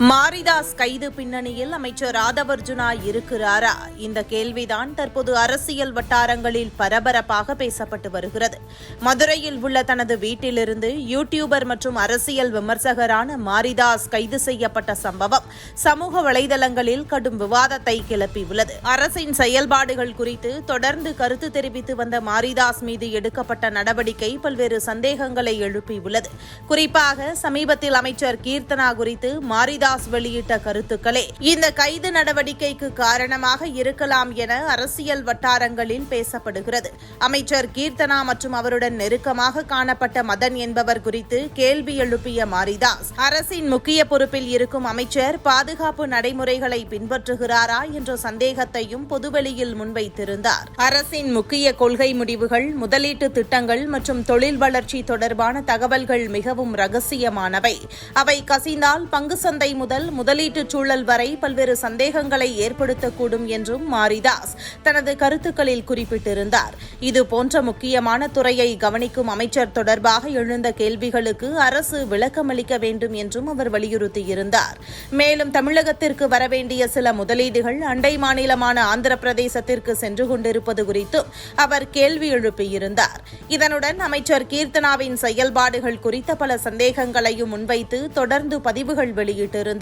மாரிதாஸ் கைது பின்னணியில் அமைச்சர் ஆதவர்ஜுனா இருக்கிறாரா? இந்த கேள்விதான் தற்போது அரசியல் வட்டாரங்களில் பரபரப்பாக பேசப்பட்டு வருகிறது. மதுரையில் உள்ள தனது வீட்டிலிருந்து யூடியூபர் மற்றும் அரசியல் விமர்சகரான மாரிதாஸ் கைது செய்யப்பட்ட சம்பவம் சமூக வலைதளங்களில் கடும் விவாதத்தை கிளப்பியுள்ளது. அரசின் செயல்பாடுகள் குறித்து தொடர்ந்து கருத்து தெரிவித்து வந்த மாரிதாஸ் மீது எடுக்கப்பட்ட நடவடிக்கை பல்வேறு சந்தேகங்களை எழுப்பியுள்ளது. குறிப்பாக சமீபத்தில் அமைச்சர் கீர்த்தனா குறித்து மாரிதாஸ் வெளியிட்ட கருத்துக்களே இந்த கைது நடவடிக்கைக்கு காரணமாக இருக்கலாம் என அரசியல் வட்டாரங்களில் பேசப்படுகிறது. அமைச்சர் கீர்த்தனா மற்றும் அவருடன் நெருக்கமாக காணப்பட்ட மதன் என்பவர் குறித்து கேள்வி எழுப்பிய மாரிதாஸ், அரசின் முக்கிய பொறுப்பில் இருக்கும் அமைச்சர் பாதுகாப்பு நடைமுறைகளை பின்பற்றுகிறாரா என்ற சந்தேகத்தையும் பொதுவெளியில் முன்வைத்திருந்தார். அரசின் முக்கிய கொள்கை முடிவுகள், முதலீட்டு திட்டங்கள் மற்றும் தொழில் வளர்ச்சி தொடர்பான தகவல்கள் மிகவும் ரகசியமானவை. அவை கசிந்தால் பங்கு சந்தை முதல் முதலீட்டு சூழல் வரை பல்வேறு சந்தேகங்களை ஏற்படுத்தக்கூடும் என்றும் மாரிதாஸ் தனது கருத்துக்களில் குறிப்பிட்டிருந்தார். இதுபோன்ற முக்கியமான துறையை கவனிக்கும் அமைச்சர் தொடர்பாக எழுந்த கேள்விகளுக்கு அரசு விளக்கமளிக்க வேண்டும் என்றும் அவர் வலியுறுத்தியிருந்தார். மேலும் தமிழகத்திற்கு வரவேண்டிய சில முதலீடுகள் அண்டை மாநிலமான ஆந்திர பிரதேசத்திற்கு சென்று கொண்டிருப்பது குறித்தும் அவர் கேள்வி எழுப்பியிருந்தார். இதனுடன் அமைச்சர் கீர்த்தனாவின் செயல்பாடுகள் குறித்த பல சந்தேகங்களையும் முன்வைத்து தொடர்ந்து பதிவுகள் வெளியிட்டிருந்தார்.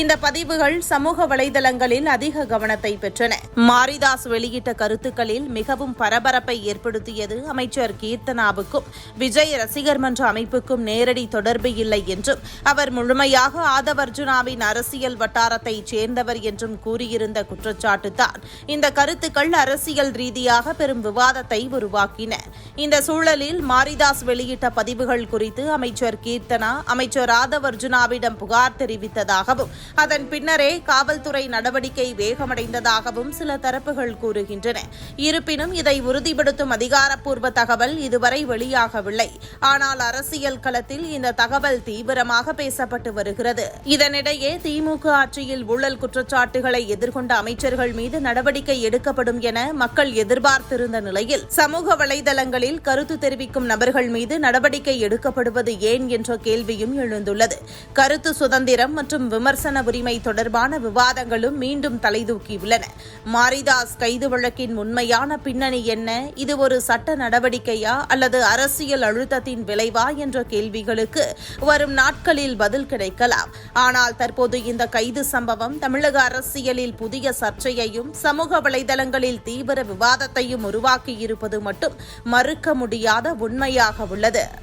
இந்த பதிவுகள் சமூக வலைதளங்களில் அதிக கவனத்தை பெற்றன. மாரிதாஸ் வெளியிட்ட கருத்துக்களில் மிகவும் பரபரப்பை ஏற்படுத்தியது அமைச்சர் கீர்த்தனாவுக்கும் விஜய் ரசிகர் மன்ற அமைப்புக்கும் நேரடி தொடர்பு இல்லை என்றும் அவர் முழுமையாக ஆதவர்ஜுனாவின் அரசியல் வட்டாரத்தைச் சேர்ந்தவர் என்றும் கூறியிருந்த குற்றச்சாட்டுதான் இந்த கருத்துக்கள் அரசியல் ரீதியாக பெரும் விவாதத்தை உருவாக்கின. இந்த சூழலில் மாரிதாஸ் வெளியிட்ட பதிவுகள் குறித்து அமைச்சர் கீர்த்தனா அமைச்சர் ஆதவர்ஜுனாவிடம் புகார் தெரிவித்ததாகவும் அதன் பின்னரே காவல்துறை நடவடிக்கை வேகமடைந்ததாகவும் சில தரப்புகள் கூறுகின்றன. இருப்பினும் இதை உறுதிப்படுத்தும் அதிகாரப்பூர்வ தகவல் இதுவரை வெளியாகவில்லை. ஆனால் அரசியல் களத்தில் இந்த தகவல் தீவிரமாக பேசப்பட்டு வருகிறது. இதனிடையே திமுக ஆட்சியில் ஊழல் குற்றச்சாட்டுகளை எதிர்கொண்ட அமைச்சர்கள் மீது நடவடிக்கை எடுக்கப்படும் என மக்கள் எதிர்பார்த்திருந்த நிலையில் சமூக வலைதளங்களில் கருத்து தெரிவிக்கும் நபர்கள் மீது நடவடிக்கை எடுக்கப்படுவது ஏன் என்ற கேள்வியும் எழுந்துள்ளது. கருத்து சுதந்திரம் மற்றும் விமர்சன உரிமை தொடர்பான விவாதங்களும் மீண்டும் தலைதூக்கியுள்ளன. மாரிதாஸ் கைது வழக்கின் உண்மையான பின்னணி என்ன? இது ஒரு சட்ட நடவடிக்கையா அல்லது அரசியல் அழுத்தத்தின் விளைவா என்ற கேள்விகளுக்கு வரும் நாட்களில் பதில் கிடைக்கலாம். ஆனால் தற்போது இந்த கைது சம்பவம் தமிழக அரசியலில் புதிய சர்ச்சையையும் சமூக வலைதளங்களில் தீவிர விவாதத்தையும் உருவாக்கியிருப்பது மட்டும் மறுக்க முடியாத உண்மையாக உள்ளது.